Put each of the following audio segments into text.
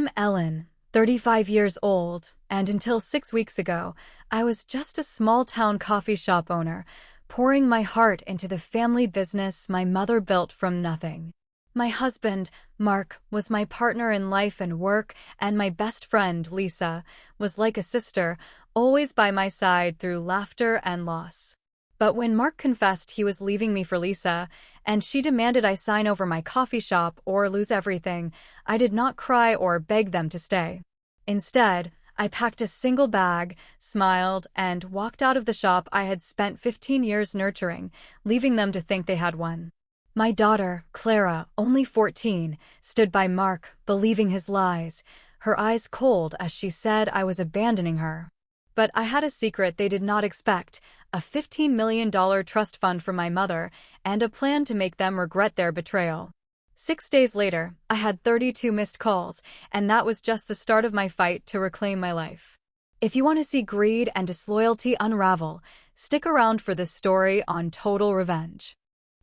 I'm Ellen, 35 years old, and until 6 weeks ago, I was just a small-town coffee shop owner, pouring my heart into the family business my mother built from nothing. My husband, Mark, was my partner in life and work, and my best friend, Lisa, was like a sister, always by my side through laughter and loss. But when Mark confessed he was leaving me for Lisa, and she demanded I sign over my coffee shop or lose everything, I did not cry or beg them to stay. Instead, I packed a single bag, smiled, and walked out of the shop I had spent 15 years nurturing, leaving them to think they had won. My daughter, Clara, only 14, stood by Mark, believing his lies, her eyes cold as she said I was abandoning her. But I had a secret they did not expect, a $15 million trust fund from my mother, and a plan to make them regret their betrayal. 6 days later, I had 32 missed calls, and that was just the start of my fight to reclaim my life. If you want to see greed and disloyalty unravel, stick around for this story on Total Revenge.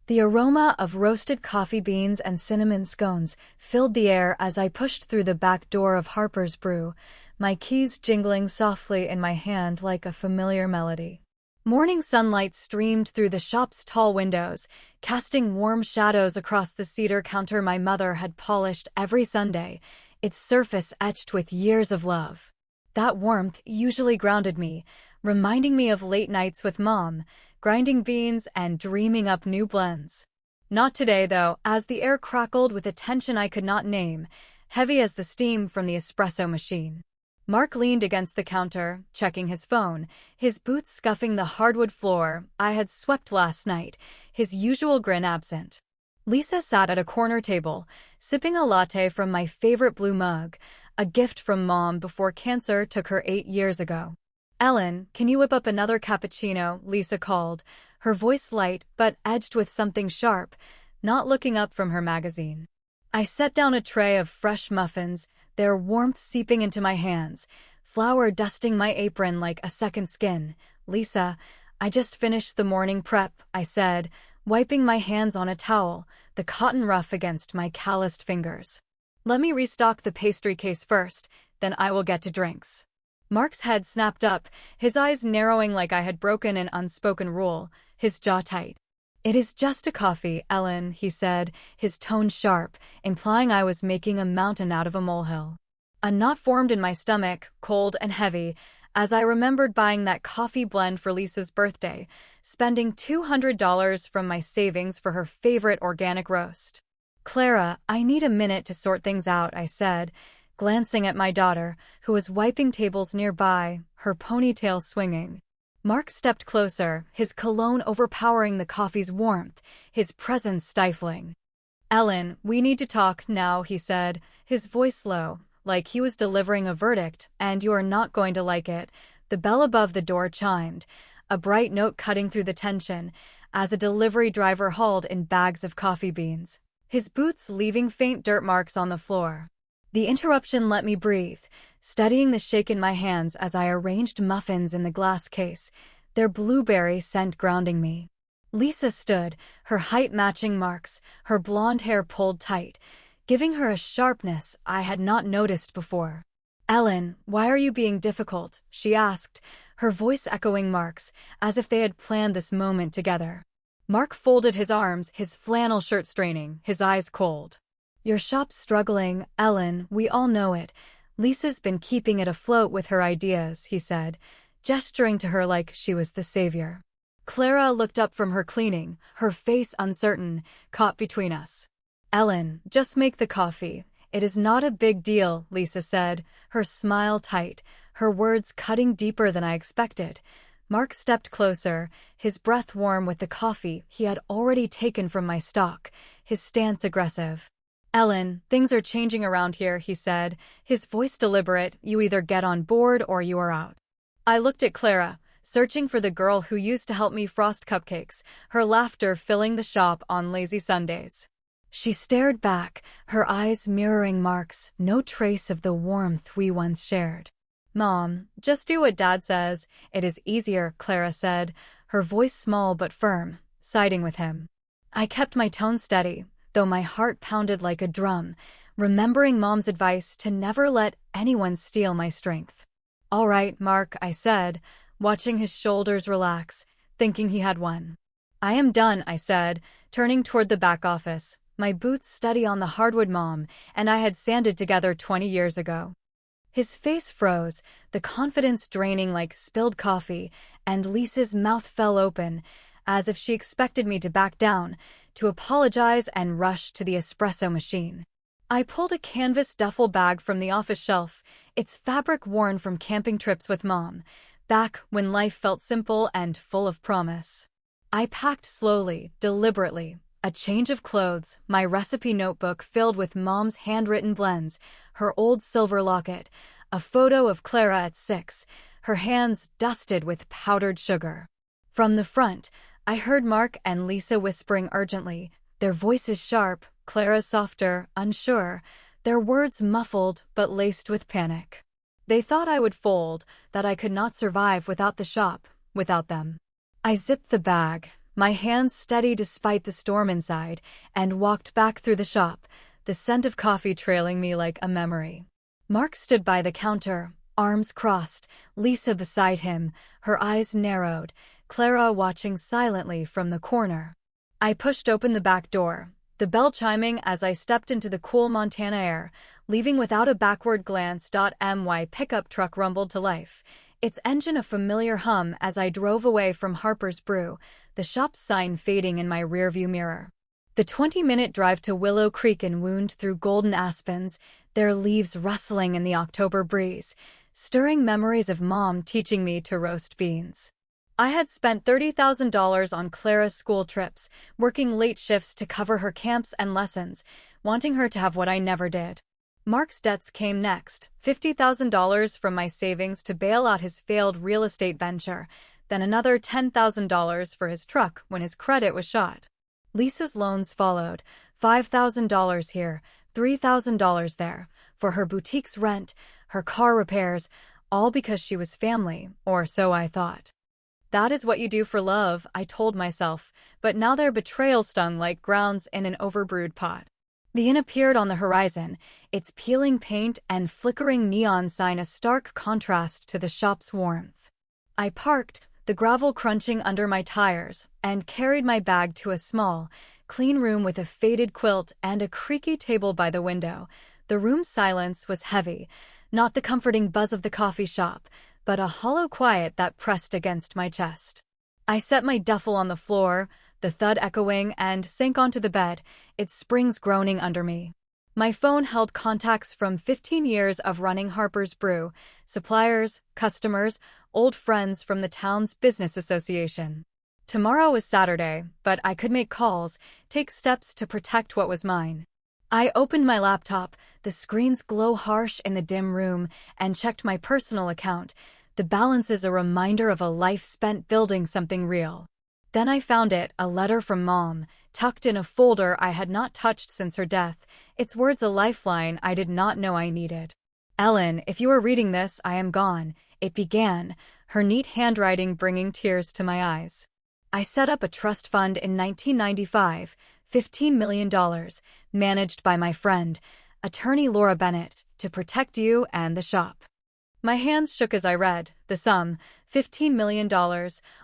The aroma of roasted coffee beans and cinnamon scones filled the air as I pushed through the back door of Harper's Brew, my keys jingling softly in my hand like a familiar melody. Morning sunlight streamed through the shop's tall windows, casting warm shadows across the cedar counter my mother had polished every Sunday, its surface etched with years of love. That warmth usually grounded me, reminding me of late nights with Mom, grinding beans and dreaming up new blends. Not today, though, as the air crackled with a tension I could not name, heavy as the steam from the espresso machine. Mark leaned against the counter, checking his phone, his boots scuffing the hardwood floor I had swept last night, his usual grin absent. Lisa sat at a corner table, sipping a latte from my favorite blue mug, a gift from Mom before cancer took her 8 years ago. "Ellen, can you whip up another cappuccino?" Lisa called, her voice light but edged with something sharp, not looking up from her magazine. I set down a tray of fresh muffins, their warmth seeping into my hands, flour dusting my apron like a second skin. "Lisa, I just finished the morning prep," I said, wiping my hands on a towel, the cotton rough against my calloused fingers. "Let me restock the pastry case first, then I will get to drinks." Mark's head snapped up, his eyes narrowing like I had broken an unspoken rule, his jaw tight. "It is just a coffee, Ellen," he said, his tone sharp, implying I was making a mountain out of a molehill. A knot formed in my stomach, cold and heavy, as I remembered buying that coffee blend for Lisa's birthday, spending $200 from my savings for her favorite organic roast. "Clara, I need a minute to sort things out," I said, glancing at my daughter, who was wiping tables nearby, her ponytail swinging. Mark stepped closer, his cologne overpowering the coffee's warmth, his presence stifling. "Ellen, we need to talk now," he said, his voice low, like he was delivering a verdict, "and you are not going to like it." The bell above the door chimed, a bright note cutting through the tension, as a delivery driver hauled in bags of coffee beans, his boots leaving faint dirt marks on the floor. The interruption let me breathe, steadying the shake in my hands as I arranged muffins in the glass case, their blueberry scent grounding me. Lisa stood, her height matching Mark's, her blonde hair pulled tight, giving her a sharpness I had not noticed before. "Ellen, why are you being difficult?" she asked, her voice echoing Mark's, as if they had planned this moment together. Mark folded his arms, his flannel shirt straining, his eyes cold. "Your shop's struggling, Ellen, we all know it. Lisa's been keeping it afloat with her ideas," he said, gesturing to her like she was the savior. Clara looked up from her cleaning, her face uncertain, caught between us. "Ellen, just make the coffee. It is not a big deal," Lisa said, her smile tight, her words cutting deeper than I expected. Mark stepped closer, his breath warm with the coffee he had already taken from my stock, his stance aggressive. "Ellen, things are changing around here," he said, his voice deliberate. "You either get on board or you are out." I looked at Clara, searching for the girl who used to help me frost cupcakes, her laughter filling the shop on lazy Sundays. She stared back, her eyes mirroring Mark's, no trace of the warmth we once shared. "Mom, just do what Dad says. It is easier," Clara said, her voice small but firm, siding with him. I kept my tone steady, though my heart pounded like a drum, remembering Mom's advice to never let anyone steal my strength. "All right, Mark," I said, watching his shoulders relax, thinking he had won. "I am done," I said, turning toward the back office, my boots steady on the hardwood Mom and I had sanded together 20 years ago. His face froze, the confidence draining like spilled coffee, and Lisa's mouth fell open, as if she expected me to back down, to apologize and rush to the espresso machine. I pulled a canvas duffel bag from the office shelf, its fabric worn from camping trips with Mom, back when life felt simple and full of promise. I packed slowly, deliberately. A change of clothes, my recipe notebook filled with Mom's handwritten blends, her old silver locket, a photo of Clara at 6, her hands dusted with powdered sugar. From the front, I heard Mark and Lisa whispering urgently, their voices sharp, Clara softer, unsure, their words muffled but laced with panic. They thought I would fold, that I could not survive without the shop, without them. I zipped the bag, my hands steady despite the storm inside, and walked back through the shop, the scent of coffee trailing me like a memory. Mark stood by the counter, arms crossed, Lisa beside him, her eyes narrowed, Clara watching silently from the corner. I pushed open the back door, the bell chiming as I stepped into the cool Montana air, leaving without a backward glance. My pickup truck rumbled to life, its engine a familiar hum as I drove away from Harper's Brew, the shop's sign fading in my rearview mirror. The 20-minute drive to Willow Creek wound through golden aspens, their leaves rustling in the October breeze, stirring memories of Mom teaching me to roast beans. I had spent $30,000 on Clara's school trips, working late shifts to cover her camps and lessons, wanting her to have what I never did. Mark's debts came next, $50,000 from my savings to bail out his failed real estate venture, then another $10,000 for his truck when his credit was shot. Lisa's loans followed, $5,000 here, $3,000 there, for her boutique's rent, her car repairs, all because she was family, or so I thought. That is what you do for love, I told myself, but now their betrayal stung like grounds in an overbrewed pot. The inn appeared on the horizon, its peeling paint and flickering neon sign a stark contrast to the shop's warmth. I parked, the gravel crunching under my tires, and carried my bag to a small, clean room with a faded quilt and a creaky table by the window. The room's silence was heavy, not the comforting buzz of the coffee shop, but a hollow quiet that pressed against my chest. I set my duffel on the floor, the thud echoing, and sank onto the bed, its springs groaning under me. My phone held contacts from 15 years of running Harper's Brew, suppliers, customers, old friends from the town's business association. Tomorrow was Saturday, but I could make calls, take steps to protect what was mine. I opened my laptop, the screen's glow harsh in the dim room, and checked my personal account. The balance is a reminder of a life spent building something real. Then I found it, a letter from Mom, tucked in a folder I had not touched since her death, its words a lifeline I did not know I needed. "Ellen, if you are reading this, I am gone," it began, her neat handwriting bringing tears to my eyes. "I set up a trust fund in 1995, $15 million, managed by my friend, attorney Laura Bennett, to protect you and the shop." My hands shook as I read, the sum, $15 million,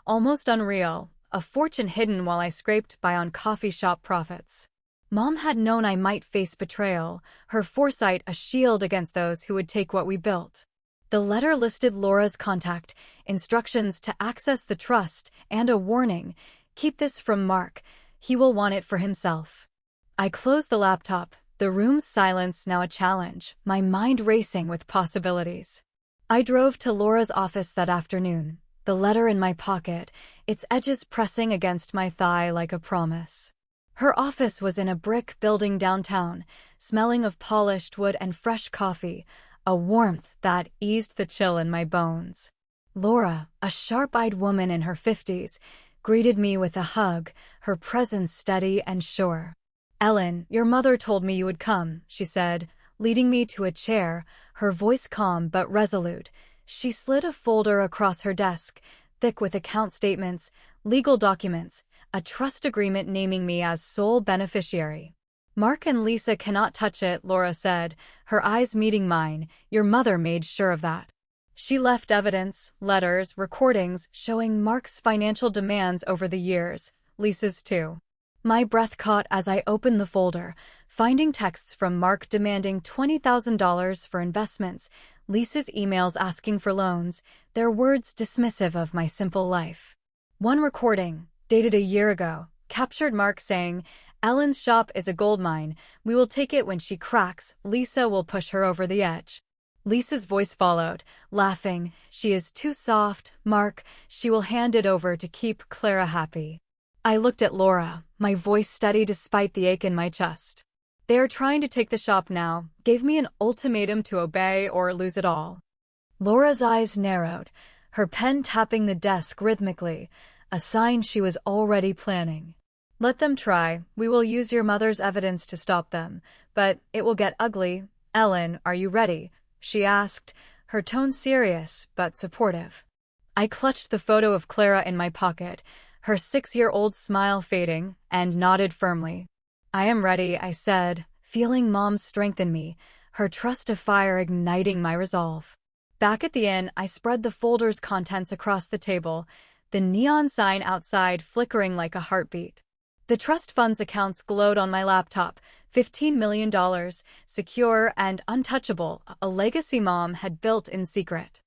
almost unreal, a fortune hidden while I scraped by on coffee shop profits. Mom had known I might face betrayal, her foresight a shield against those who would take what we built. The letter listed Laura's contact, instructions to access the trust, and a warning, "Keep this from Mark, he will want it for himself." I closed the laptop, the room's silence now a challenge, my mind racing with possibilities. I drove to Laura's office that afternoon, the letter in my pocket, its edges pressing against my thigh like a promise. Her office was in a brick building downtown, smelling of polished wood and fresh coffee, a warmth that eased the chill in my bones. Laura, a sharp-eyed woman in her 50s, greeted me with a hug, her presence steady and sure. "Ellen, your mother told me you would come," she said, leading me to a chair, her voice calm but resolute. She slid a folder across her desk, thick with account statements, legal documents, a trust agreement naming me as sole beneficiary. Mark and Lisa cannot touch it, Laura said, her eyes meeting mine. Your mother made sure of that. She left evidence, letters, recordings, showing Mark's financial demands over the years, Lisa's too. My breath caught as I opened the folder, finding texts from Mark demanding $20,000 for investments, Lisa's emails asking for loans, their words dismissive of my simple life. One recording, dated a year ago, captured Mark saying, "Ellen's shop is a gold mine. We will take it when she cracks. Lisa will push her over the edge." Lisa's voice followed, laughing. "She is too soft, Mark. She will hand it over to keep Clara happy." I looked at Laura, my voice steady despite the ache in my chest. "They are trying to take the shop now. Gave me an ultimatum to obey or lose it all." Laura's eyes narrowed, her pen tapping the desk rhythmically, a sign she was already planning. "Let them try. We will use your mother's evidence to stop them. But it will get ugly. Ellen, are you ready?" she asked, her tone serious but supportive. I clutched the photo of Clara in my pocket, her 6-year-old smile fading, and nodded firmly. "I am ready," I said, feeling Mom's strength in me, her trust of fire igniting my resolve. Back at the inn, I spread the folder's contents across the table, the neon sign outside flickering like a heartbeat. The trust fund's accounts glowed on my laptop, $15 million, secure and untouchable, a legacy Mom had built in secret.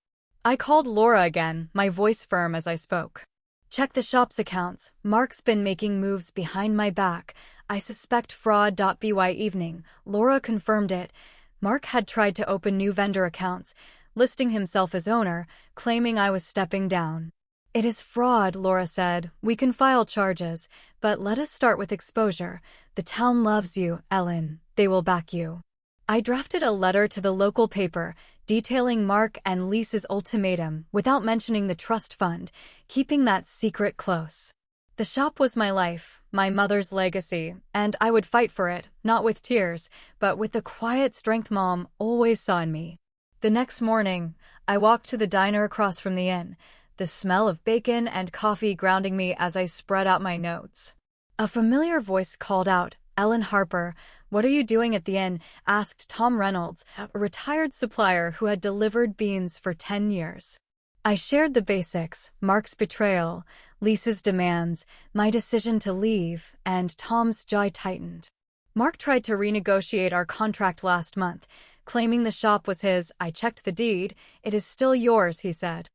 I called Laura again, my voice firm as I spoke. "Check the shop's accounts. Mark's been making moves behind my back. I suspect fraud. By evening, Laura confirmed it. Mark had tried to open new vendor accounts, listing himself as owner, claiming I was stepping down. "It is fraud," Laura said. "We can file charges, but let us start with exposure. The town loves you, Ellen. They will back you." I drafted a letter to the local paper, detailing Mark and Lisa's ultimatum without mentioning the trust fund, keeping that secret close. The shop was my life, my mother's legacy, and I would fight for it, not with tears, but with the quiet strength Mom always saw in me. The next morning, I walked to the diner across from the inn, the smell of bacon and coffee grounding me as I spread out my notes. A familiar voice called out, "Ellen Harper, what are you doing at the inn?" asked Tom Reynolds, a retired supplier who had delivered beans for 10 years. I shared the basics, Mark's betrayal, Lisa's demands, my decision to leave, and Tom's jaw tightened. "Mark tried to renegotiate our contract last month, claiming the shop was his. I checked the deed. It is still yours," he said.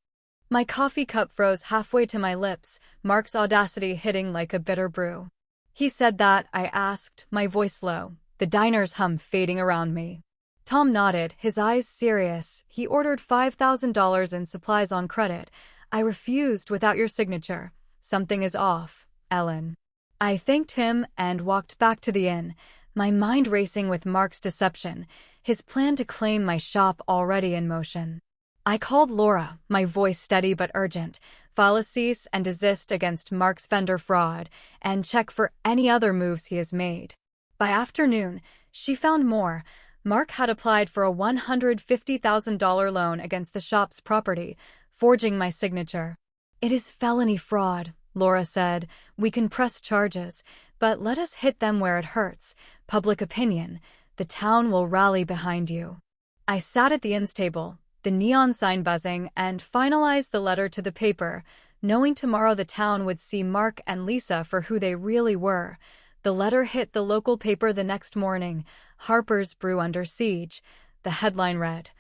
My coffee cup froze halfway to my lips, Mark's audacity hitting like a bitter brew. "He said that?" I asked, my voice low, the diner's hum fading around me. Tom nodded, his eyes serious. "He ordered $5,000 in supplies on credit. I refused without your signature. Something is off, Ellen." I thanked him and walked back to the inn, my mind racing with Mark's deception, his plan to claim my shop already in motion. I called Laura, my voice steady but urgent, file a cease and desist against Mark's vendor fraud, and check for any other moves he has made. By afternoon, she found more. Mark had applied for a $150,000 loan against the shop's property, forging my signature. "It is felony fraud," Laura said. "We can press charges, but let us hit them where it hurts. Public opinion. The town will rally behind you." I sat at the inn's table, the neon sign buzzing, and finalized the letter to the paper, knowing tomorrow the town would see Mark and Lisa for who they really were. The letter hit the local paper the next morning, "Harper's Brew Under Siege." The headline read,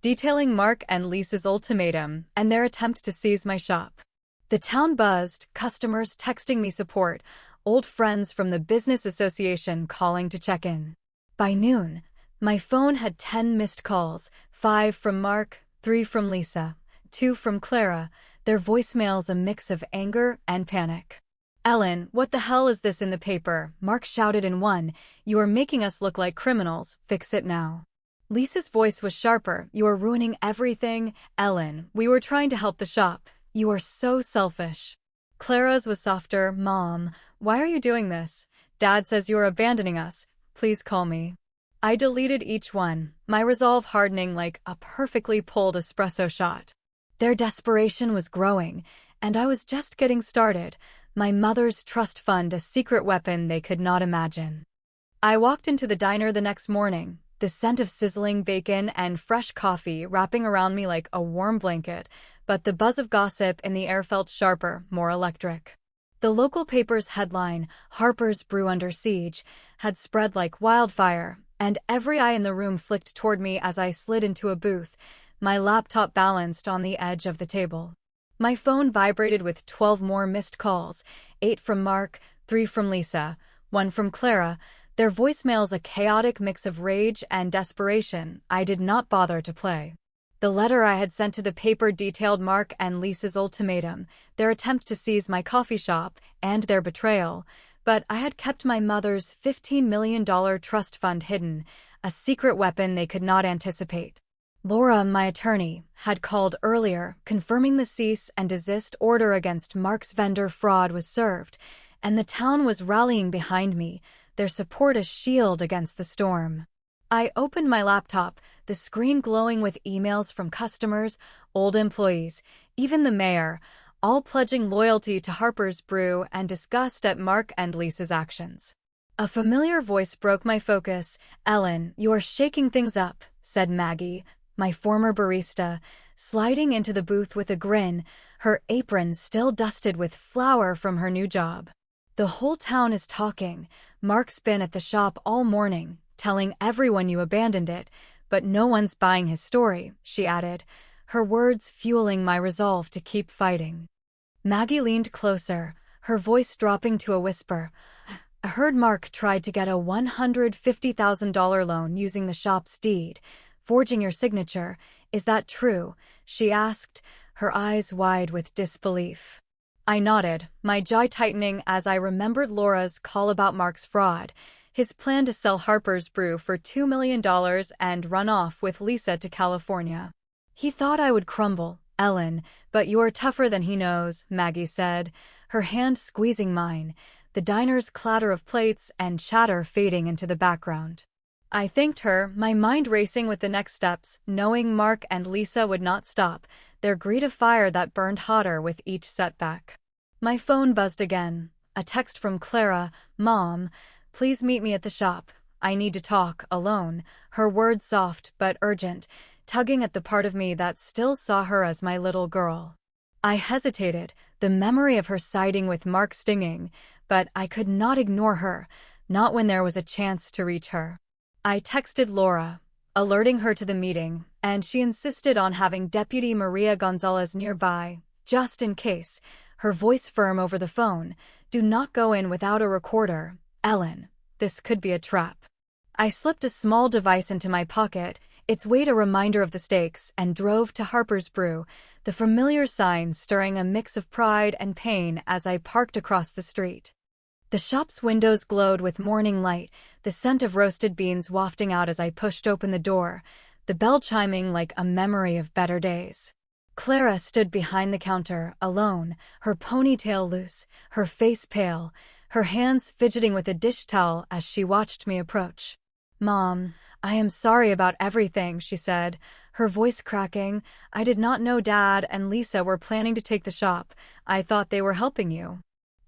detailing Mark and Lisa's ultimatum and their attempt to seize my shop. The town buzzed, customers texting me support, old friends from the business association calling to check in. By noon, my phone had 10 missed calls, 5 from Mark, 3 from Lisa, 2 from Clara, their voicemails a mix of anger and panic. "Ellen, what the hell is this in the paper?" Mark shouted in one. "You are making us look like criminals. Fix it now." Lisa's voice was sharper. "You are ruining everything. Ellen, we were trying to help the shop. You are so selfish." Clara's was softer. "Mom, why are you doing this? Dad says you are abandoning us. Please call me." I deleted each one, my resolve hardening like a perfectly pulled espresso shot. Their desperation was growing, and I was just getting started, my mother's trust fund a secret weapon they could not imagine. I walked into the diner the next morning, the scent of sizzling bacon and fresh coffee wrapping around me like a warm blanket, but the buzz of gossip in the air felt sharper, more electric. The local paper's headline, "Harper's Brew Under Siege," had spread like wildfire, and every eye in the room flicked toward me as I slid into a booth, my laptop balanced on the edge of the table. My phone vibrated with 12 more missed calls, 8 from Mark, 3 from Lisa, 1 from Clara, their voicemails a chaotic mix of rage and desperation I did not bother to play. The letter I had sent to the paper detailed Mark and Lisa's ultimatum, their attempt to seize my coffee shop, and their betrayal, but I had kept my mother's $15 million trust fund hidden, a secret weapon they could not anticipate. Laura, my attorney, had called earlier, confirming the cease and desist order against Mark's vendor fraud was served, and the town was rallying behind me, their support a shield against the storm. I opened my laptop, the screen glowing with emails from customers, old employees, even the mayor, all pledging loyalty to Harper's Brew and disgust at Mark and Lisa's actions. A familiar voice broke my focus. "Ellen, you are shaking things up," said Maggie, my former barista, sliding into the booth with a grin, her apron still dusted with flour from her new job. "The whole town is talking. Mark's been at the shop all morning, telling everyone you abandoned it, but no one's buying his story," she added, her words fueling my resolve to keep fighting. Maggie leaned closer, her voice dropping to a whisper. "I heard Mark tried to get a $150,000 loan using the shop's deed, forging your signature. Is that true?" she asked, her eyes wide with disbelief. I nodded, my jaw tightening as I remembered Laura's call about Mark's fraud, his plan to sell Harper's Brew for $2 million and run off with Lisa to California. "He thought I would crumble, Ellen, but you are tougher than he knows," Maggie said, her hand squeezing mine, the diner's clatter of plates and chatter fading into the background. I thanked her, my mind racing with the next steps, knowing Mark and Lisa would not stop, their greed a fire that burned hotter with each setback. My phone buzzed again, a text from Clara. "Mom, please meet me at the shop. I need to talk, alone," her words soft but urgent, tugging at the part of me that still saw her as my little girl. I hesitated, the memory of her siding with Mark stinging, but I could not ignore her, not when there was a chance to reach her. I texted Laura, alerting her to the meeting, and she insisted on having Deputy Maria Gonzalez nearby, just in case, her voice firm over the phone. "Do not go in without a recorder, Ellen. This could be a trap." I slipped a small device into my pocket, its weight a reminder of the stakes, and drove to Harper's Brew, the familiar sign stirring a mix of pride and pain as I parked across the street. The shop's windows glowed with morning light, the scent of roasted beans wafting out as I pushed open the door, the bell chiming like a memory of better days. Clara stood behind the counter, alone, her ponytail loose, her face pale, her hands fidgeting with a dish towel as she watched me approach. "Mom, I am sorry about everything," she said, her voice cracking. "I did not know Dad and Lisa were planning to take the shop. I thought they were helping you."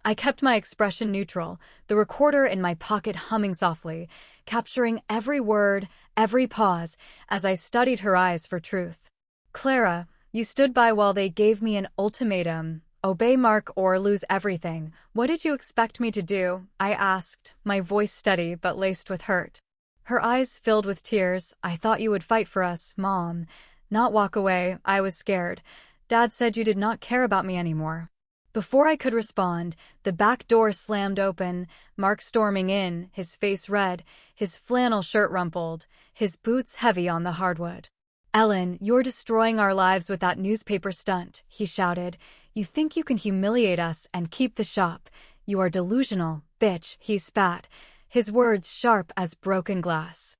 I kept my expression neutral, the recorder in my pocket humming softly, capturing every word, every pause, as I studied her eyes for truth. "Clara, you stood by while they gave me an ultimatum. Obey Mark or lose everything. What did you expect me to do?" I asked, my voice steady but laced with hurt. Her eyes filled with tears. "I thought you would fight for us, Mom. Not walk away." I was scared. "Dad said you did not care about me anymore." Before I could respond, the back door slammed open, Mark storming in, his face red, his flannel shirt rumpled, his boots heavy on the hardwood. "Ellen, you're destroying our lives with that newspaper stunt," he shouted. "You think you can humiliate us and keep the shop. You are delusional, bitch," he spat, his words sharp as broken glass.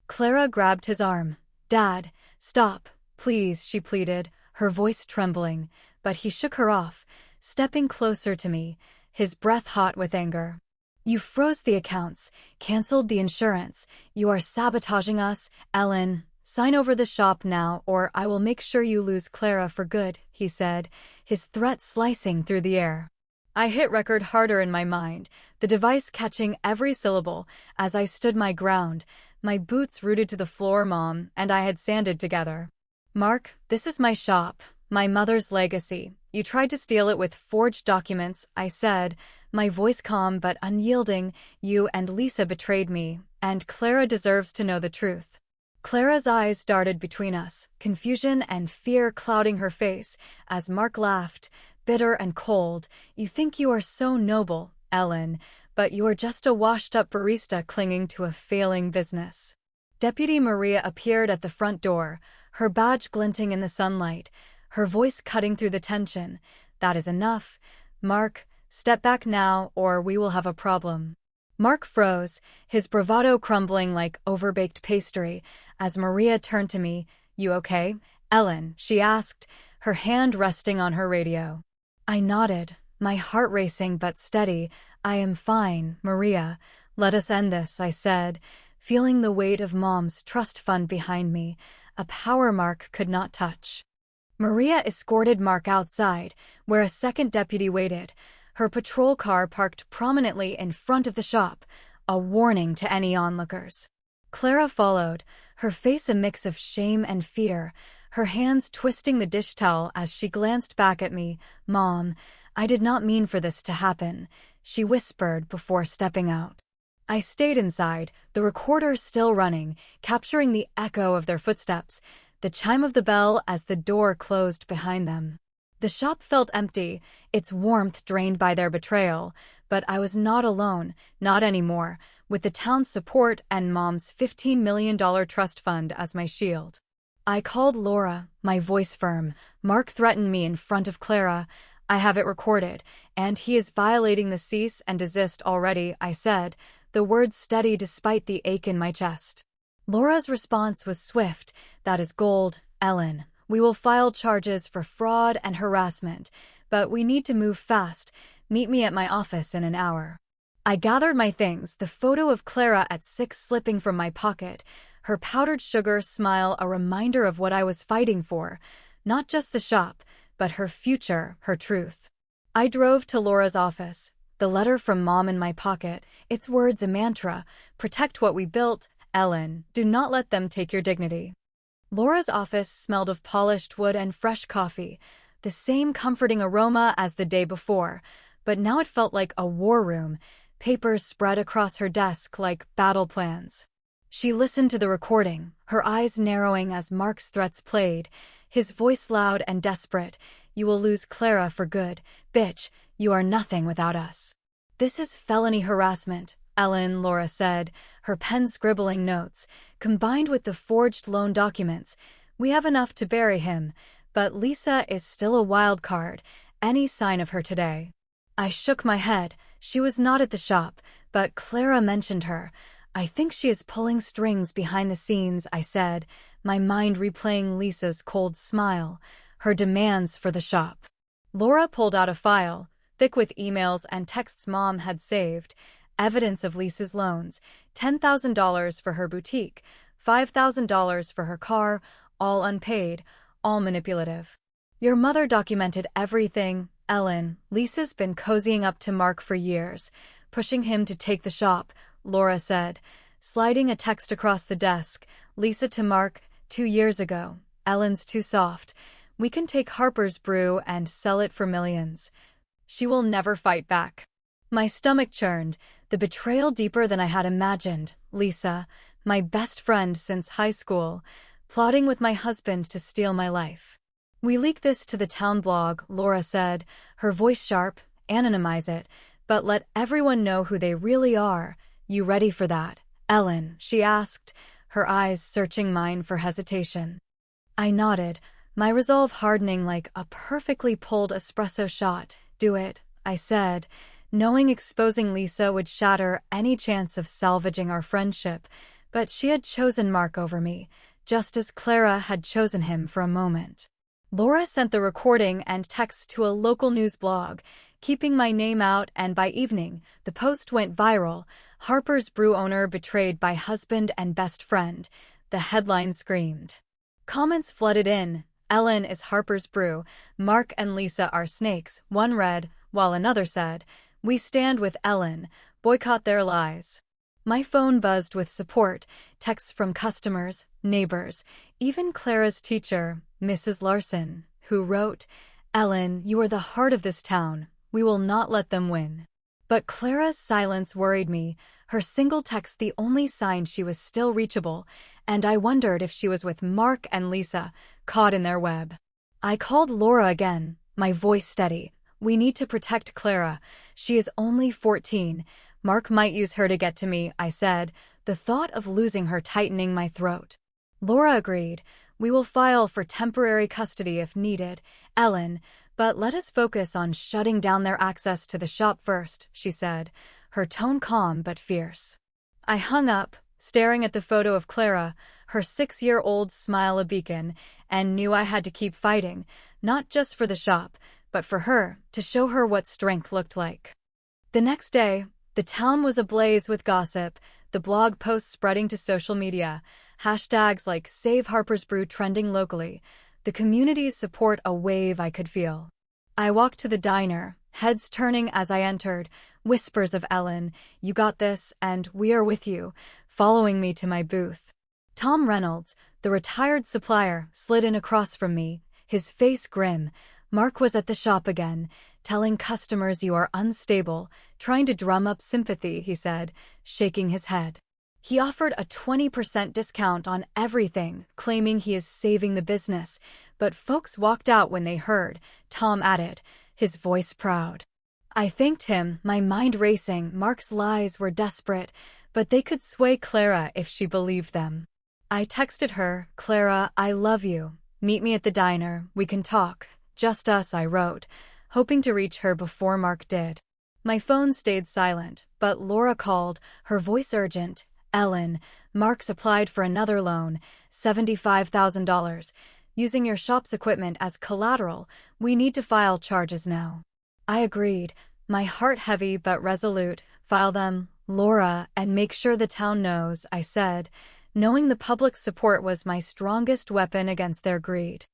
Clara grabbed his arm. "Dad, stop, please," she pleaded, her voice trembling, but he shook her off, stepping closer to me, his breath hot with anger. "You froze the accounts, canceled the insurance. You are sabotaging us, Ellen. Sign over the shop now or I will make sure you lose Clara for good," he said, his threat slicing through the air. I hit record harder in my mind, the device catching every syllable as I stood my ground, my boots rooted to the floor, Mom and I had sanded together. Mark, this is my shop, my mother's legacy. You tried to steal it with forged documents, I said, my voice calm but unyielding. You and Lisa betrayed me, and Clara deserves to know the truth. Clara's eyes darted between us, confusion and fear clouding her face, as Mark laughed, bitter and cold. You think you are so noble, Ellen, but you are just a washed-up barista clinging to a failing business. Deputy Maria appeared at the front door, her badge glinting in the sunlight, her voice cutting through the tension. That is enough. Mark, step back now or we will have a problem. Mark froze, his bravado crumbling like overbaked pastry, as Maria turned to me. You okay, Ellen? She asked, her hand resting on her radio. I nodded, my heart racing but steady. I am fine, Maria. Let us end this, I said, feeling the weight of Mom's trust fund behind me, a power Mark could not touch. Maria escorted Mark outside, where a second deputy waited, her patrol car parked prominently in front of the shop, a warning to any onlookers. Clara followed, her face a mix of shame and fear, her hands twisting the dish towel as she glanced back at me. Mom, I did not mean for this to happen, she whispered before stepping out. I stayed inside, the recorder still running, capturing the echo of their footsteps, the chime of the bell as the door closed behind them. The shop felt empty, its warmth drained by their betrayal, but I was not alone, not anymore, with the town's support and Mom's $15 million trust fund as my shield. I called Laura, my voice firm. Mark threatened me in front of Clara. I have it recorded, and he is violating the cease and desist already, I said, the words steady despite the ache in my chest. Laura's response was swift. That is gold, Ellen. We will file charges for fraud and harassment, but we need to move fast. Meet me at my office in an hour. I gathered my things, the photo of Clara at 6 slipping from my pocket, her powdered sugar smile a reminder of what I was fighting for, not just the shop, but her future, her truth. I drove to Laura's office, the letter from Mom in my pocket, its words a mantra, protect what we built, Ellen, do not let them take your dignity. Laura's office smelled of polished wood and fresh coffee, the same comforting aroma as the day before, but now it felt like a war room, papers spread across her desk like battle plans. She listened to the recording, her eyes narrowing as Mark's threats played, his voice loud and desperate. You will lose Clara for good. Bitch, you are nothing without us. This is felony harassment, Ellen, Laura said, her pen scribbling notes. Combined with the forged loan documents, we have enough to bury him, but Lisa is still a wild card. Any sign of her today? I shook my head. She was not at the shop, but Clara mentioned her. I think she is pulling strings behind the scenes, I said, my mind replaying Lisa's cold smile, her demands for the shop. Laura pulled out a file, thick with emails and texts Mom had saved, evidence of Lisa's loans, $10,000 for her boutique, $5,000 for her car, all unpaid, all manipulative. Your mother documented everything, Ellen. Lisa's been cozying up to Mark for years, pushing him to take the shop, Laura said, sliding a text across the desk. Lisa to Mark, 2 years ago. Ellen's too soft. We can take Harper's Brew and sell it for millions. She will never fight back. My stomach churned, the betrayal deeper than I had imagined. Lisa, my best friend since high school, plotting with my husband to steal my life. We leak this to the town blog, Laura said, her voice sharp. Anonymize it, but let everyone know who they really are. You ready for that, Ellen? She asked, her eyes searching mine for hesitation. I nodded, my resolve hardening like a perfectly pulled espresso shot. Do it, I said, knowing exposing Lisa would shatter any chance of salvaging our friendship, but she had chosen Mark over me, just as Clara had chosen him for a moment. Laura sent the recording and text to a local news blog, keeping my name out, and by evening, the post went viral. Harper's Brew owner betrayed by husband and best friend. The headline screamed. Comments flooded in. Ellen is Harper's Brew. Mark and Lisa are snakes. One read, while another said, "We stand with Ellen, boycott their lies." My phone buzzed with support, texts from customers, neighbors, even Clara's teacher, Mrs. Larson, who wrote, "Ellen, you are the heart of this town. We will not let them win." But Clara's silence worried me, her single text the only sign she was still reachable, and I wondered if she was with Mark and Lisa, caught in their web. I called Laura again, my voice steady. "We need to protect Clara. She is only 14. Mark might use her to get to me," I said, the thought of losing her tightening my throat. Laura agreed. "We will file for temporary custody if needed, Ellen, but let us focus on shutting down their access to the shop first," she said, her tone calm but fierce. I hung up, staring at the photo of Clara, her 6-year-old smile a beacon, and knew I had to keep fighting, not just for the shop, but for her, to show her what strength looked like. The next day, the town was ablaze with gossip, the blog posts spreading to social media, hashtags like Save Harper's Brew trending locally, the community's support a wave I could feel. I walked to the diner, heads turning as I entered, whispers of Ellen, "You got this," and "We are with you," following me to my booth. Tom Reynolds, the retired supplier, slid in across from me, his face grim. "Mark was at the shop again, telling customers you are unstable, trying to drum up sympathy," he said, shaking his head. He offered a 20% discount on everything, claiming he is saving the business, but folks walked out when they heard, Tom added, his voice proud. I thanked him, my mind racing. Mark's lies were desperate, but they could sway Clara if she believed them. I texted her, "Clara, I love you. Meet me at the diner, we can talk. Just us," I wrote, hoping to reach her before Mark did. My phone stayed silent, but Laura called, her voice urgent. "Ellen, Mark's applied for another loan, $75,000. Using your shop's equipment as collateral, we need to file charges now." I agreed, my heart heavy but resolute. "File them, Laura, and make sure the town knows," I said, knowing the public support was my strongest weapon against their greed.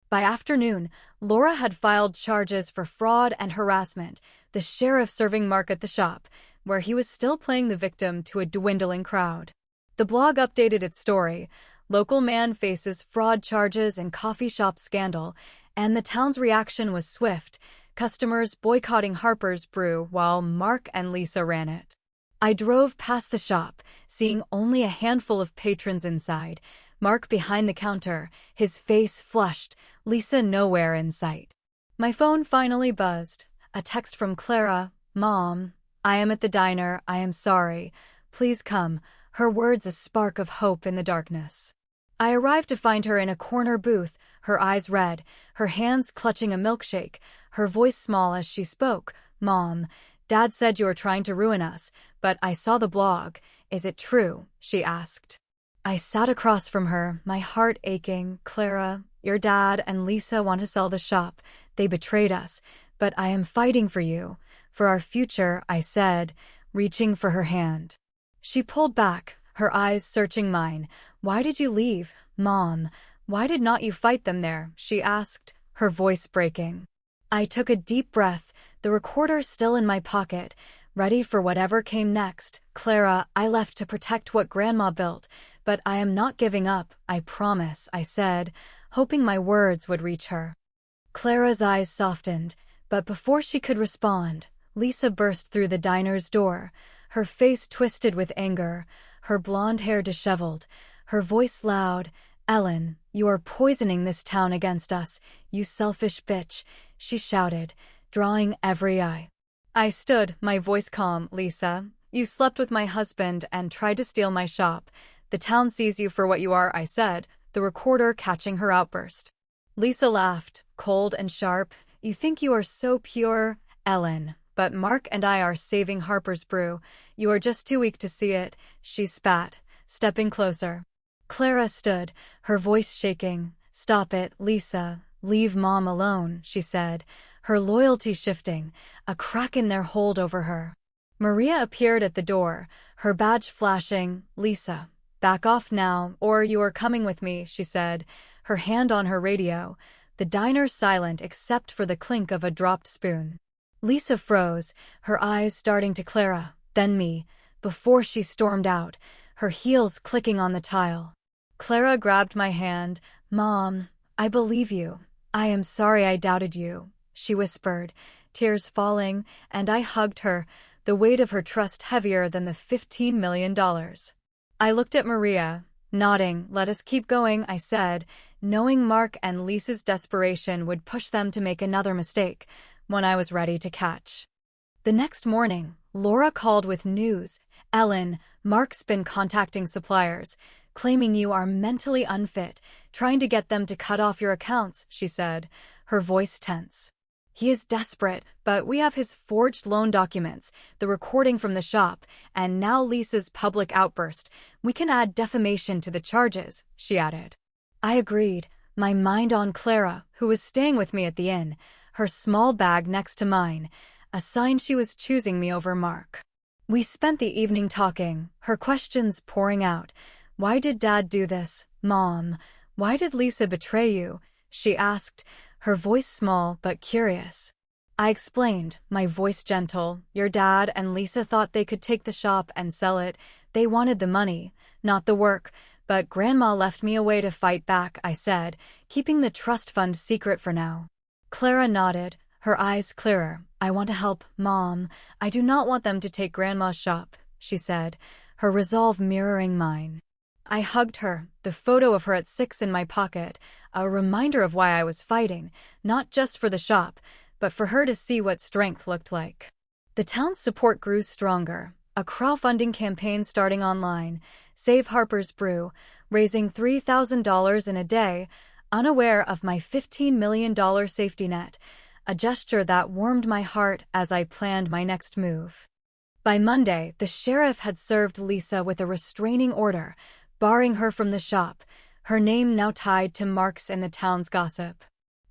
By afternoon, Laura had filed charges for fraud and harassment, the sheriff serving Mark at the shop, where he was still playing the victim to a dwindling crowd. The blog updated its story, "Local man faces fraud charges in coffee shop scandal," and the town's reaction was swift, customers boycotting Harper's Brew while Mark and Lisa ran it. I drove past the shop, seeing only a handful of patrons inside, Mark behind the counter, his face flushed, Lisa nowhere in sight. My phone finally buzzed, a text from Clara, "Mom, I am at the diner, I am sorry. Please come," her words a spark of hope in the darkness. I arrived to find her in a corner booth, her eyes red, her hands clutching a milkshake, her voice small as she spoke. "Mom, Dad said you were trying to ruin us, but I saw the blog. Is it true?" she asked. I sat across from her, my heart aching. "Clara, your dad and Lisa want to sell the shop. They betrayed us, but I am fighting for you, for our future," I said, reaching for her hand. She pulled back, her eyes searching mine. "Why did you leave, Mom? Why did not you fight them there?" she asked, her voice breaking. I took a deep breath, the recorder still in my pocket, ready for whatever came next. "Clara, I left to protect what Grandma built, but I am not giving up, I promise," I said, hoping my words would reach her. Clara's eyes softened, but before she could respond, Lisa burst through the diner's door, her face twisted with anger, her blonde hair disheveled, her voice loud. "Ellen, you are poisoning this town against us, you selfish bitch," she shouted, drawing every eye. I stood, my voice calm. "Lisa, you slept with my husband and tried to steal my shop. The town sees you for what you are," I said, the recorder catching her outburst. Lisa laughed, cold and sharp. "You think you are so pure, Ellen, but Mark and I are saving Harper's Brew. You are just too weak to see it," she spat, stepping closer. Clara stood, her voice shaking. "Stop it, Lisa. Leave Mom alone," she said, her loyalty shifting, a crack in their hold over her. Maria appeared at the door, her badge flashing. "Lisa, back off now, or you are coming with me," she said, her hand on her radio, the diner silent except for the clink of a dropped spoon. Lisa froze, her eyes starting to Clara, then me, before she stormed out, her heels clicking on the tile. Clara grabbed my hand. "Mom, I believe you. I am sorry I doubted you," she whispered, tears falling, and I hugged her, the weight of her trust heavier than the $15 million. I looked at Maria, nodding. "Let us keep going," I said, knowing Mark and Lisa's desperation would push them to make another mistake when I was ready to catch. The next morning, Laura called with news. "Ellen, Mark's been contacting suppliers, claiming you are mentally unfit, trying to get them to cut off your accounts," she said, her voice tense. "He is desperate, but we have his forged loan documents, the recording from the shop, and now Lisa's public outburst. We can add defamation to the charges," she added. I agreed, my mind on Clara, who was staying with me at the inn, her small bag next to mine, a sign she was choosing me over Mark. We spent the evening talking, her questions pouring out. "Why did Dad do this, Mom? Why did Lisa betray you?" she asked, her voice small but curious. I explained, my voice gentle. "Your dad and Lisa thought they could take the shop and sell it. They wanted the money, not the work, but Grandma left me a way to fight back," I said, keeping the trust fund secret for now. Clara nodded, her eyes clearer. "I want to help, Mom. I do not want them to take Grandma's shop," she said, her resolve mirroring mine. I hugged her, the photo of her at 6 in my pocket, a reminder of why I was fighting, not just for the shop, but for her to see what strength looked like. The town's support grew stronger, a crowdfunding campaign starting online, Save Harper's Brew, raising $3,000 in a day, unaware of my $15 million safety net, a gesture that warmed my heart as I planned my next move. By Monday, the sheriff had served Lisa with a restraining order, barring her from the shop, her name now tied to marks in the town's gossip.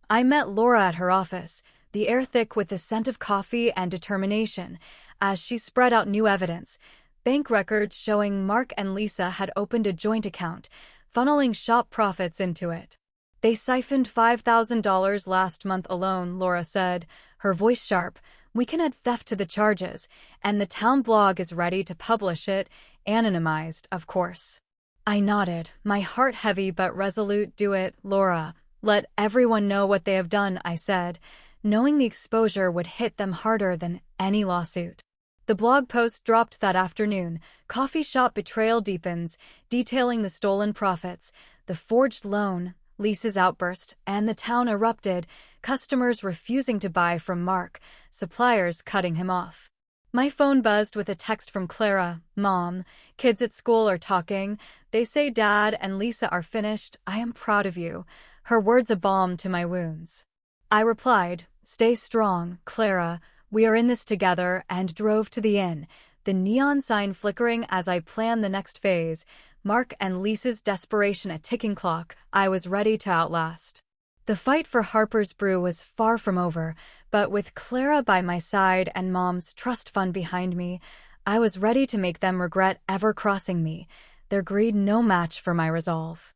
I met Laura at her office, the air thick with the scent of coffee and determination, as she spread out new evidence, bank records showing Mark and Lisa had opened a joint account, funneling shop profits into it. "They siphoned $5,000 last month alone," Laura said, her voice sharp. "We can add theft to the charges, and the town blog is ready to publish it, anonymized, of course." I nodded, my heart heavy but resolute. "Do it, Laura. Let everyone know what they have done," I said, knowing the exposure would hit them harder than any lawsuit. The blog post dropped that afternoon. "Coffee shop betrayal deepens," detailing the stolen profits, the forged loan, Lisa's outburst, and the town erupted, customers refusing to buy from Mark, suppliers cutting him off. My phone buzzed with a text from Clara. "Mom, kids at school are talking. They say Dad and Lisa are finished. I am proud of you," her words a balm to my wounds. I replied, "Stay strong, Clara. We are in this together," and drove to the inn, the neon sign flickering as I planned the next phase, Mark and Lisa's desperation a ticking clock I was ready to outlast. The fight for Harper's Brew was far from over, but with Clara by my side and Mom's trust fund behind me, I was ready to make them regret ever crossing me, their greed no match for my resolve.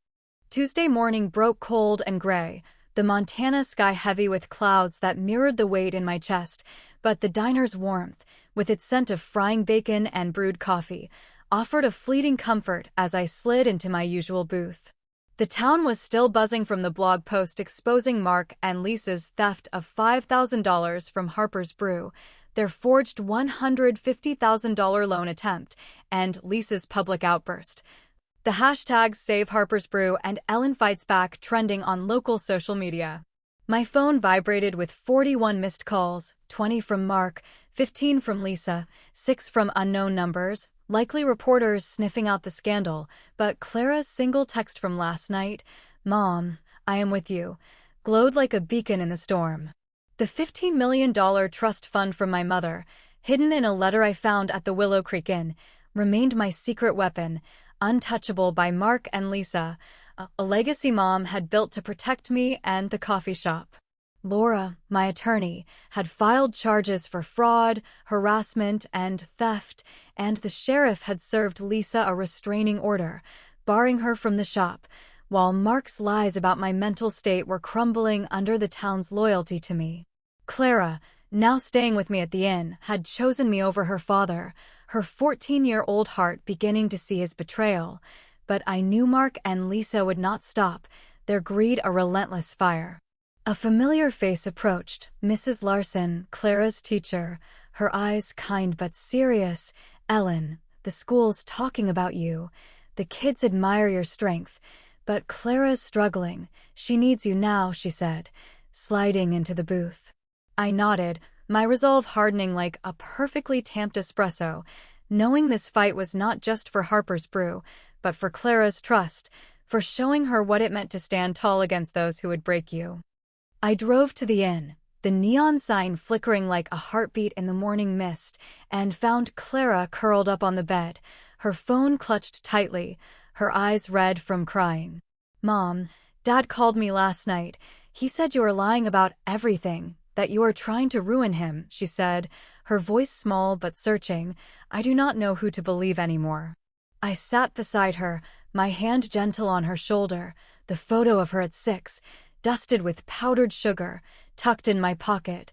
Tuesday morning broke cold and gray, the Montana sky heavy with clouds that mirrored the weight in my chest, but the diner's warmth, with its scent of frying bacon and brewed coffee, offered a fleeting comfort as I slid into my usual booth. The town was still buzzing from the blog post exposing Mark and Lisa's theft of $5,000 from Harper's Brew, their forged $150,000 loan attempt, and Lisa's public outburst. The hashtags Save Harper's Brew and Ellen Fights Back trending on local social media. My phone vibrated with 41 missed calls, 20 from Mark, 15 from Lisa, 6 from unknown numbers, likely reporters sniffing out the scandal, but Clara's single text from last night, "Mom, I am with you," glowed like a beacon in the storm. The $15 million trust fund from my mother, hidden in a letter I found at the Willow Creek Inn, remained my secret weapon, untouchable by Mark and Lisa, a legacy Mom had built to protect me and the coffee shop. Laura, my attorney, had filed charges for fraud, harassment, and theft, and the sheriff had served Lisa a restraining order, barring her from the shop, while Mark's lies about my mental state were crumbling under the town's loyalty to me. Clara, now staying with me at the inn, had chosen me over her father, her 14-year-old heart beginning to see his betrayal. But I knew Mark and Lisa would not stop, their greed a relentless fire. A familiar face approached, Mrs. Larson, Clara's teacher, her eyes kind but serious. "Ellen, the school's talking about you. The kids admire your strength, but Clara's struggling. She needs you now," she said, sliding into the booth. I nodded, my resolve hardening like a perfectly tamped espresso, knowing this fight was not just for Harper's Brew, but for Clara's trust, for showing her what it meant to stand tall against those who would break you. I drove to the inn, the neon sign flickering like a heartbeat in the morning mist, and found Clara curled up on the bed, her phone clutched tightly, her eyes red from crying. "Mom, Dad called me last night. He said you were lying about everything, that you are trying to ruin him," she said, her voice small but searching. I do not know who to believe anymore. I sat beside her, my hand gentle on her shoulder, the photo of her at 6, dusted with powdered sugar, tucked in my pocket,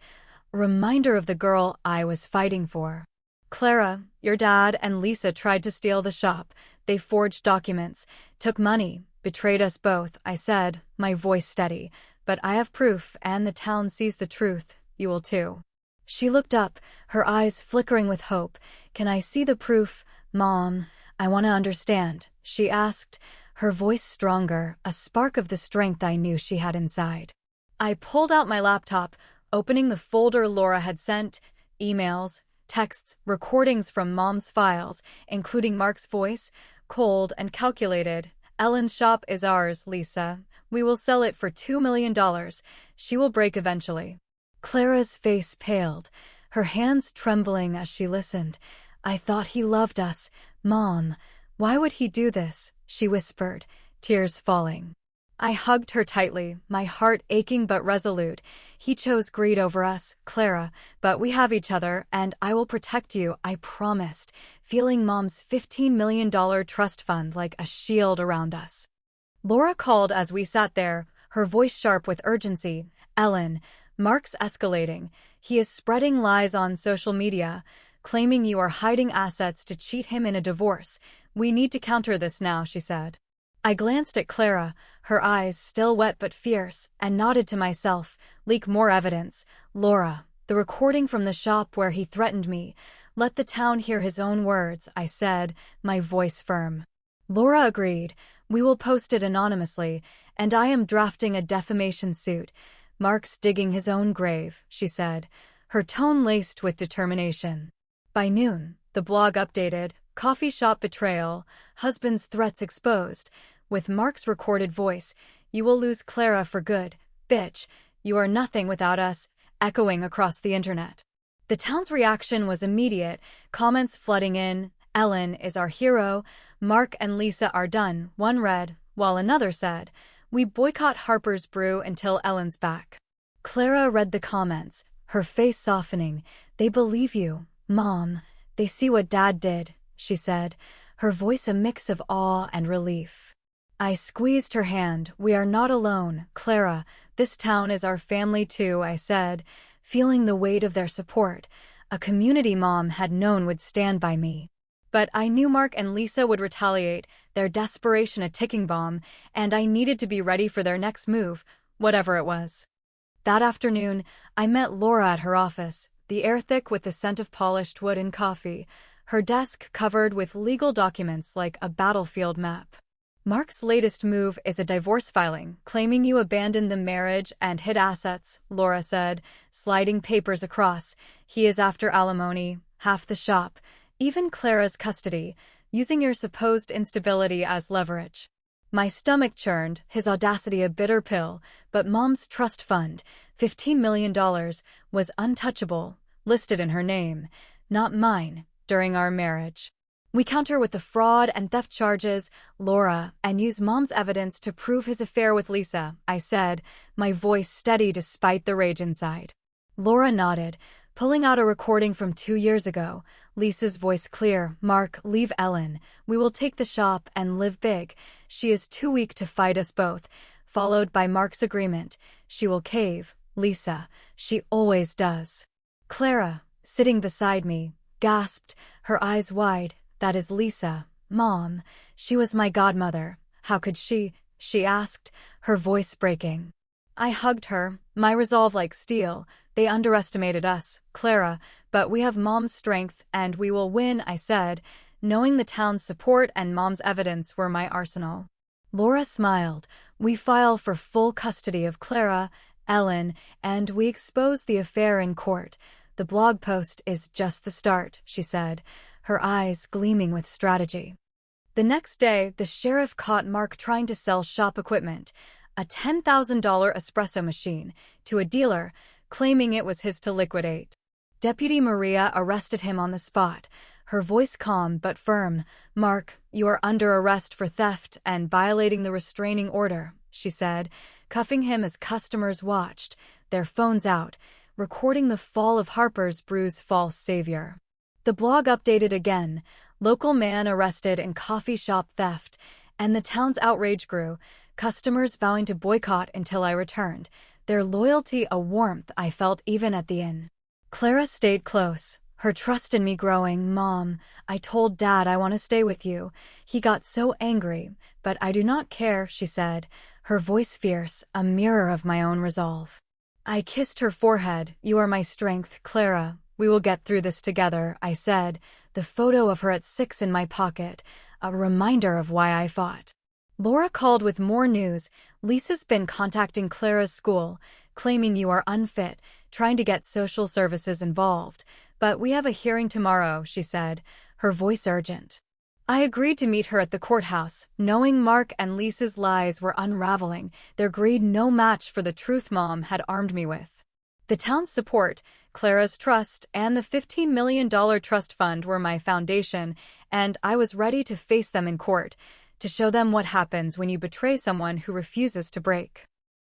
a reminder of the girl I was fighting for. "Clara, your dad and Lisa tried to steal the shop. They forged documents, took money, betrayed us both," I said, my voice steady. "But I have proof, and the town sees the truth. You will too." She looked up, her eyes flickering with hope. "Can I see the proof, Mom? I want to understand," she asked, her voice stronger, a spark of the strength I knew she had inside. I pulled out my laptop, opening the folder Laura had sent, emails, texts, recordings from Mom's files, including Mark's voice, cold and calculated. "Ellen's shop is ours, Lisa. We will sell it for $2 million. She will break eventually." Clara's face paled, her hands trembling as she listened. "I thought he loved us, Mom. Why would he do this?" she whispered, tears falling. I hugged her tightly, my heart aching but resolute. "He chose greed over us, Clara, but we have each other, and I will protect you, I promised," feeling Mom's $15 million trust fund like a shield around us. Laura called as we sat there, her voice sharp with urgency. "Ellen, Mark's escalating. He is spreading lies on social media, claiming you are hiding assets to cheat him in a divorce. We need to counter this now," she said. I glanced at Clara, her eyes still wet but fierce, and nodded to myself. "Leak more evidence. Laura, the recording from the shop where he threatened me. Let the town hear his own words," I said, my voice firm. Laura agreed. "We will post it anonymously, and I am drafting a defamation suit. Mark's digging his own grave," she said, her tone laced with determination. By noon, the blog updated, "Coffee shop betrayal, husband's threats exposed," with Mark's recorded voice. "You will lose Clara for good, bitch. You are nothing without us," echoing across the internet. The town's reaction was immediate, comments flooding in. "Ellen is our hero. Mark and Lisa are done," one read, while another said, "We boycott Harper's Brew until Ellen's back." Clara read the comments, her face softening. "They believe you, Mom. They see what Dad did," she said, her voice a mix of awe and relief. I squeezed her hand. "We are not alone, Clara. This town is our family too," I said, feeling the weight of their support. A community Mom had known would stand by me. But I knew Mark and Lisa would retaliate, their desperation a ticking bomb, and I needed to be ready for their next move, whatever it was. That afternoon, I met Laura at her office, the air thick with the scent of polished wood and coffee, her desk covered with legal documents like a battlefield map. "Mark's latest move is a divorce filing, claiming you abandoned the marriage and hid assets," Laura said, sliding papers across. "He is after alimony, half the shop, even Clara's custody, using your supposed instability as leverage." My stomach churned, his audacity a bitter pill, but Mom's trust fund, $15 million, was untouchable, listed in her name, not mine, during our marriage. "We counter with the fraud and theft charges, Laura, and use Mom's evidence to prove his affair with Lisa," I said, my voice steady despite the rage inside. Laura nodded, pulling out a recording from 2 years ago, Lisa's voice clear. "Mark, leave Ellen. We will take the shop and live big. She is too weak to fight us both," followed by Mark's agreement. "She will cave, Lisa. She always does." Clara, sitting beside me, gasped, her eyes wide. That is Lisa, Mom. She was my godmother. How could she asked, her voice breaking. I hugged her, my resolve like steel. They underestimated us, Clara, but we have Mom's strength and we will win, I said, knowing the town's support and Mom's evidence were my arsenal. Laura smiled. We file for full custody of Clara, Ellen, and we expose the affair in court. The blog post is just the start, she said, her eyes gleaming with strategy. The next day, the sheriff caught Mark trying to sell shop equipment, a $10,000 espresso machine, to a dealer, claiming it was his to liquidate. Deputy Maria arrested him on the spot, her voice calm but firm. Mark, you are under arrest for theft and violating the restraining order, she said, cuffing him as customers watched, their phones out, recording the fall of Harper's Brew's false savior. The blog updated again, local man arrested in coffee shop theft, and the town's outrage grew, customers vowing to boycott until I returned, their loyalty a warmth I felt even at the inn. Clara stayed close, her trust in me growing. Mom, I told Dad I want to stay with you. He got so angry, but I do not care, she said, her voice fierce, a mirror of my own resolve. I kissed her forehead. You are my strength, Clara. We will get through this together, I said, the photo of her at 6 in my pocket, a reminder of why I fought. Laura called with more news. Lisa's been contacting Clara's school, claiming you are unfit, trying to get social services involved. But we have a hearing tomorrow, she said, her voice urgent. I agreed to meet her at the courthouse, knowing Mark and Lisa's lies were unraveling, their greed no match for the truth Mom had armed me with. The town's support, Clara's trust, and the $15 million trust fund were my foundation, and I was ready to face them in court, to show them what happens when you betray someone who refuses to break.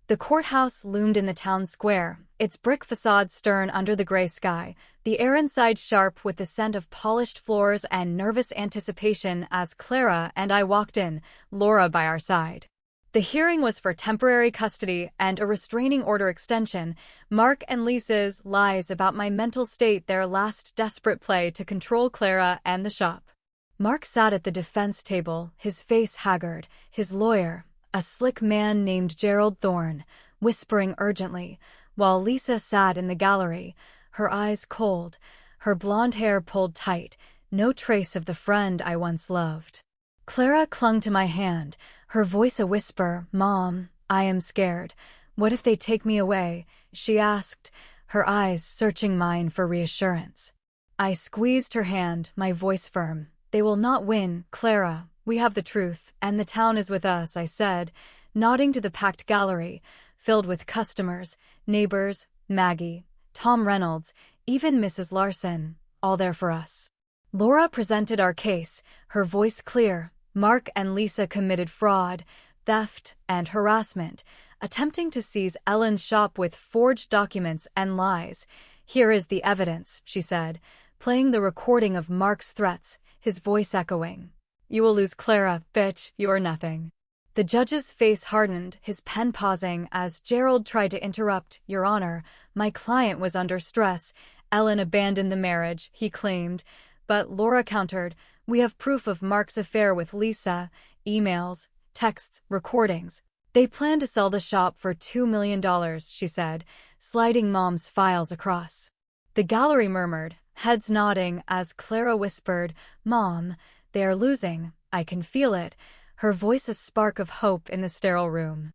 The courthouse loomed in the town square, its brick facade stern under the gray sky, the air inside sharp with the scent of polished floors and nervous anticipation as Clara and I walked in, Laura by our side. The hearing was for temporary custody and a restraining order extension, Mark and Lisa's lies about my mental state, their last desperate play to control Clara and the shop. Mark sat at the defense table, his face haggard, his lawyer, a slick man named Gerald Thorne, whispering urgently, while Lisa sat in the gallery, her eyes cold, her blonde hair pulled tight, no trace of the friend I once loved. Clara clung to my hand, her voice a whisper. Mom, I am scared. What if they take me away? She asked, her eyes searching mine for reassurance. I squeezed her hand, my voice firm. They will not win, Clara. We have the truth, and the town is with us, I said, nodding to the packed gallery, filled with customers, neighbors, Maggie, Tom Reynolds, even Mrs. Larson, all there for us. Laura presented our case, her voice clear. Mark and Lisa committed fraud, theft, and harassment, attempting to seize Ellen's shop with forged documents and lies. Here is the evidence, she said, playing the recording of Mark's threats, his voice echoing. You will lose, Clara, bitch, you are nothing. The judge's face hardened, his pen pausing as Gerald tried to interrupt. Your Honor, my client was under stress. Ellen abandoned the marriage, he claimed. But Laura countered, we have proof of Mark's affair with Lisa, emails, texts, recordings. They plan to sell the shop for $2 million, she said, sliding Mom's files across. The gallery murmured, heads nodding as Clara whispered, Mom, they are losing, I can feel it, her voice a spark of hope in the sterile room.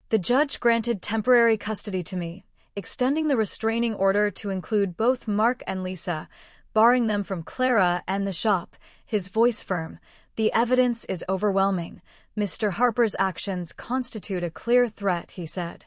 The judge granted temporary custody to me, extending the restraining order to include both Mark and Lisa, barring them from Clara and the shop, his voice firm. The evidence is overwhelming. Mr. Harper's actions constitute a clear threat, he said,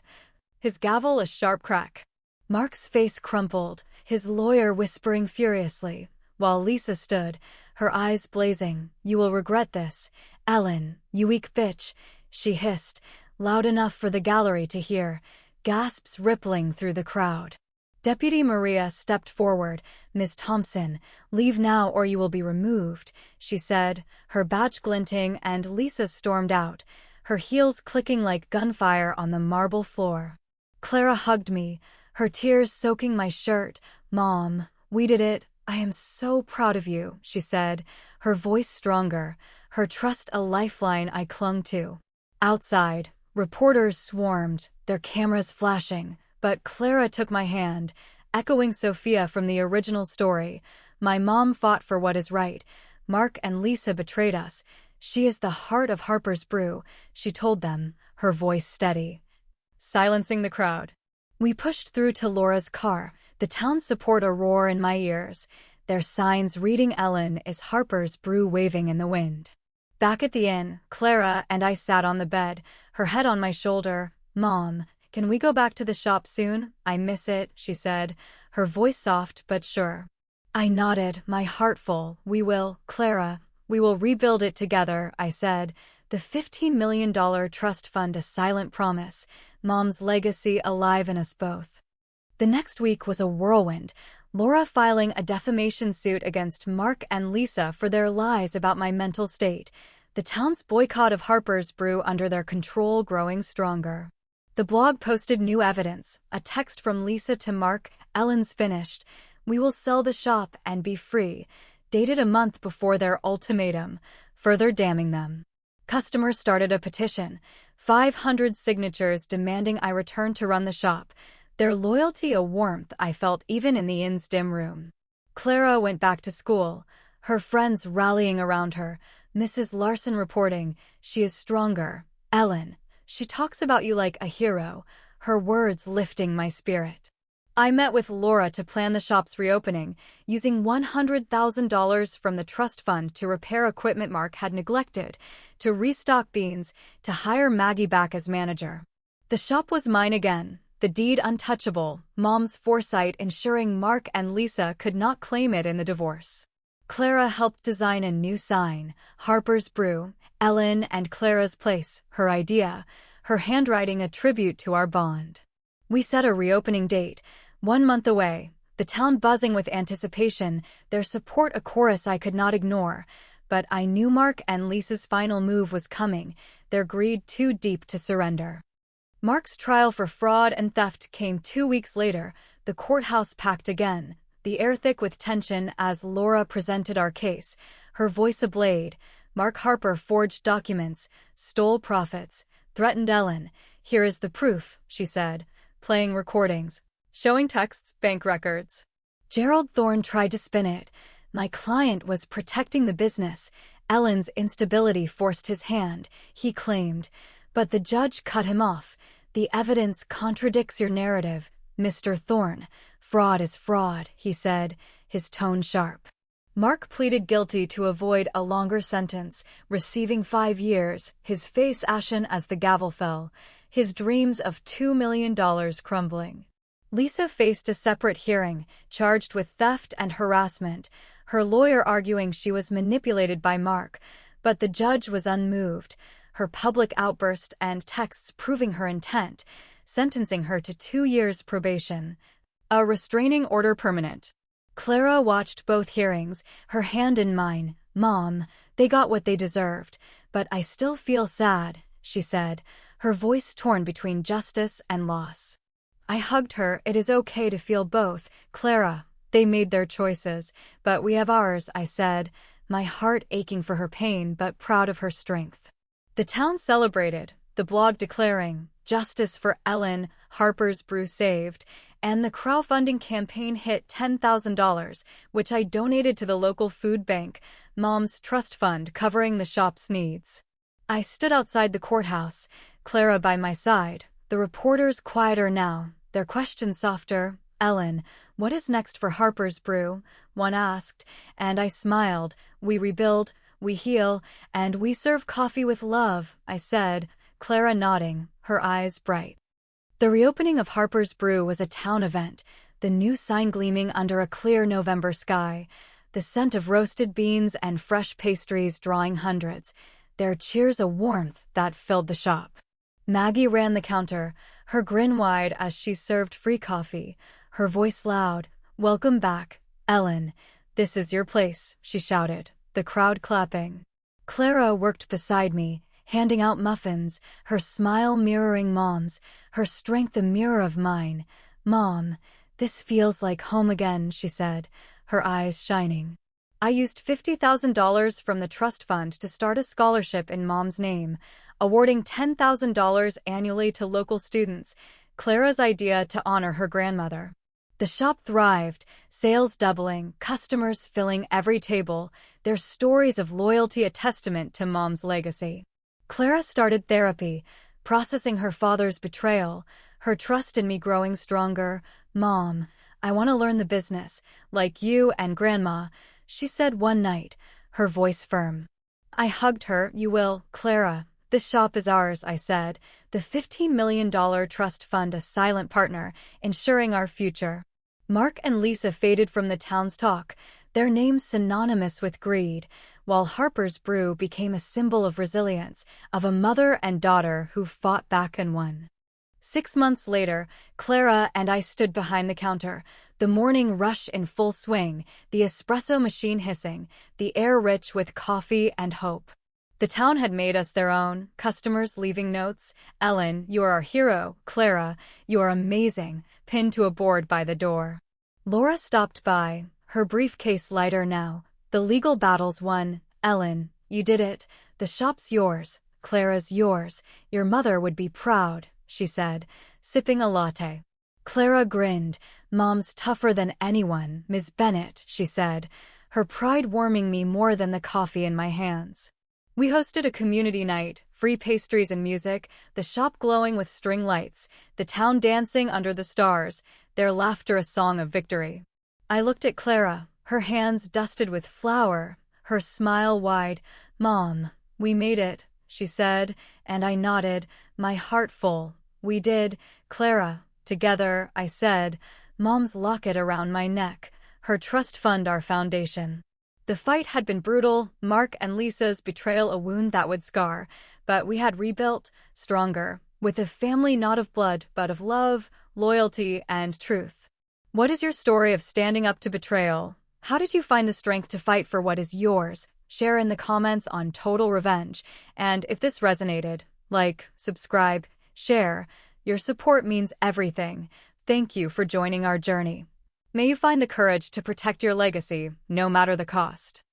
his gavel a sharp crack. Mark's face crumpled, his lawyer whispering furiously, while Lisa stood, her eyes blazing. You will regret this. Ellen, you weak bitch, she hissed, loud enough for the gallery to hear, gasps rippling through the crowd. Deputy Maria stepped forward. Miss Thompson, leave now or you will be removed, she said, her badge glinting, and Lisa stormed out, her heels clicking like gunfire on the marble floor. Clara hugged me, her tears soaking my shirt. Mom, we did it. I am so proud of you, she said, her voice stronger, her trust a lifeline I clung to. Outside, reporters swarmed, their cameras flashing, but Clara took my hand, echoing Sophia from the original story. My mom fought for what is right. Mark and Lisa betrayed us. She is the heart of Harper's Brew, she told them, her voice steady, silencing the crowd. We pushed through to Laura's car, the town's support a roar in my ears, their signs reading Ellen is Harper's Brew waving in the wind. Back at the inn, Clara and I sat on the bed, her head on my shoulder. Mom, can we go back to the shop soon? I miss it, she said, her voice soft but sure. I nodded, my heart full. We will, Clara. We will rebuild it together, I said. The $15 million trust fund a silent promise, Mom's legacy alive in us both. The next week was a whirlwind, Laura filing a defamation suit against Mark and Lisa for their lies about my mental state, the town's boycott of Harper's Brew under their control growing stronger. The blog posted new evidence, a text from Lisa to Mark, Ellen's finished. We will sell the shop and be free, dated a month before their ultimatum, further damning them. Customers started a petition, 500 signatures demanding I return to run the shop, their loyalty a warmth I felt even in the inn's dim room. Clara went back to school, her friends rallying around her, Mrs. Larson reporting, she is stronger. Ellen, she talks about you like a hero, her words lifting my spirit. I met with Laura to plan the shop's reopening, using $100,000 from the trust fund to repair equipment Mark had neglected, to restock beans, to hire Maggie back as manager. The shop was mine again, the deed untouchable, Mom's foresight ensuring Mark and Lisa could not claim it in the divorce. Clara helped design a new sign, Harper's Brew, Ellen and Clara's Place, her idea, her handwriting a tribute to our bond. We set a reopening date, 1 month away, the town buzzing with anticipation, their support a chorus I could not ignore. But I knew Mark and Lisa's final move was coming, their greed too deep to surrender. Mark's trial for fraud and theft came 2 weeks later, the courthouse packed again, the air thick with tension as Laura presented our case, her voice ablade. Mark Harper forged documents, stole profits, threatened Ellen. Here is the proof, she said, playing recordings, showing texts, bank records. Gerald Thorne tried to spin it. My client was protecting the business. Ellen's instability forced his hand, he claimed. But the judge cut him off. The evidence contradicts your narrative, Mr. Thorne. Fraud is fraud, he said, his tone sharp. Mark pleaded guilty to avoid a longer sentence, receiving 5 years, his face ashen as the gavel fell, his dreams of $2 million crumbling. Lisa faced a separate hearing, charged with theft and harassment, her lawyer arguing she was manipulated by Mark, but the judge was unmoved, her public outburst and texts proving her intent, sentencing her to 2 years probation. A restraining order permanent. Clara watched both hearings, her hand in mine. Mom, they got what they deserved, but I still feel sad, she said, her voice torn between justice and loss. I hugged her. It is okay to feel both, Clara. They made their choices, but we have ours, I said, my heart aching for her pain but proud of her strength. The town celebrated, the blog declaring, justice for Ellen, Harper's Brew saved, and the crowdfunding campaign hit $10,000, which I donated to the local food bank, Mom's trust fund covering the shop's needs. I stood outside the courthouse, Clara by my side, the reporters quieter now, their questions softer. Ellen, what is next for Harper's Brew? One asked, and I smiled. We rebuild, we heal, and we serve coffee with love, I said, Clara nodding, her eyes bright. The reopening of Harper's Brew was a town event, the new sign gleaming under a clear November sky, the scent of roasted beans and fresh pastries drawing hundreds, their cheers a warmth that filled the shop. Maggie ran the counter, her grin wide as she served free coffee, her voice loud. Welcome back, Ellen. This is your place, she shouted, the crowd clapping. Clara worked beside me, handing out muffins, her smile mirroring Mom's, her strength a mirror of mine. Mom, "This feels like home again," she said, her eyes shining. "I used $50,000 from the trust fund to start a scholarship in Mom's name, awarding $10,000 annually to local students, Clara's idea to honor her grandmother." The shop thrived, sales doubling, customers filling every table, their stories of loyalty a testament to Mom's legacy. Clara started therapy, processing her father's betrayal, her trust in me growing stronger. "Mom, I want to learn the business, like you and Grandma," she said one night, her voice firm. I hugged her. "You will, Clara. This shop is ours," I said, the $15 million trust fund a silent partner, ensuring our future. Mark and Lisa faded from the town's talk, their names synonymous with greed, while Harper's Brew became a symbol of resilience, of a mother and daughter who fought back and won. 6 months later, Clara and I stood behind the counter, the morning rush in full swing, the espresso machine hissing, the air rich with coffee and hope. The town had made us their own, customers leaving notes. "Ellen, you are our hero. Clara, you are amazing," pinned to a board by the door. Laura stopped by, her briefcase lighter now. "The legal battle's won. Ellen, you did it. The shop's yours. Clara's yours. Your mother would be proud," she said, sipping a latte. Clara grinned. "Mom's tougher than anyone, Miss Bennett," she said, her pride warming me more than the coffee in my hands. We hosted a community night, free pastries and music, the shop glowing with string lights, the town dancing under the stars, their laughter a song of victory. I looked at Clara, her hands dusted with flour, her smile wide. "Mom, we made it," she said, and I nodded, my heart full. "We did, Clara, together," I said, Mom's locket around my neck, her trust fund our foundation. The fight had been brutal, Mark and Lisa's betrayal a wound that would scar, but we had rebuilt, stronger, with a family not of blood but of love, loyalty, and truth. What is your story of standing up to betrayal? How did you find the strength to fight for what is yours? Share in the comments on Total Revenge, and if this resonated, like, subscribe, share. Your support means everything. Thank you for joining our journey. May you find the courage to protect your legacy, no matter the cost.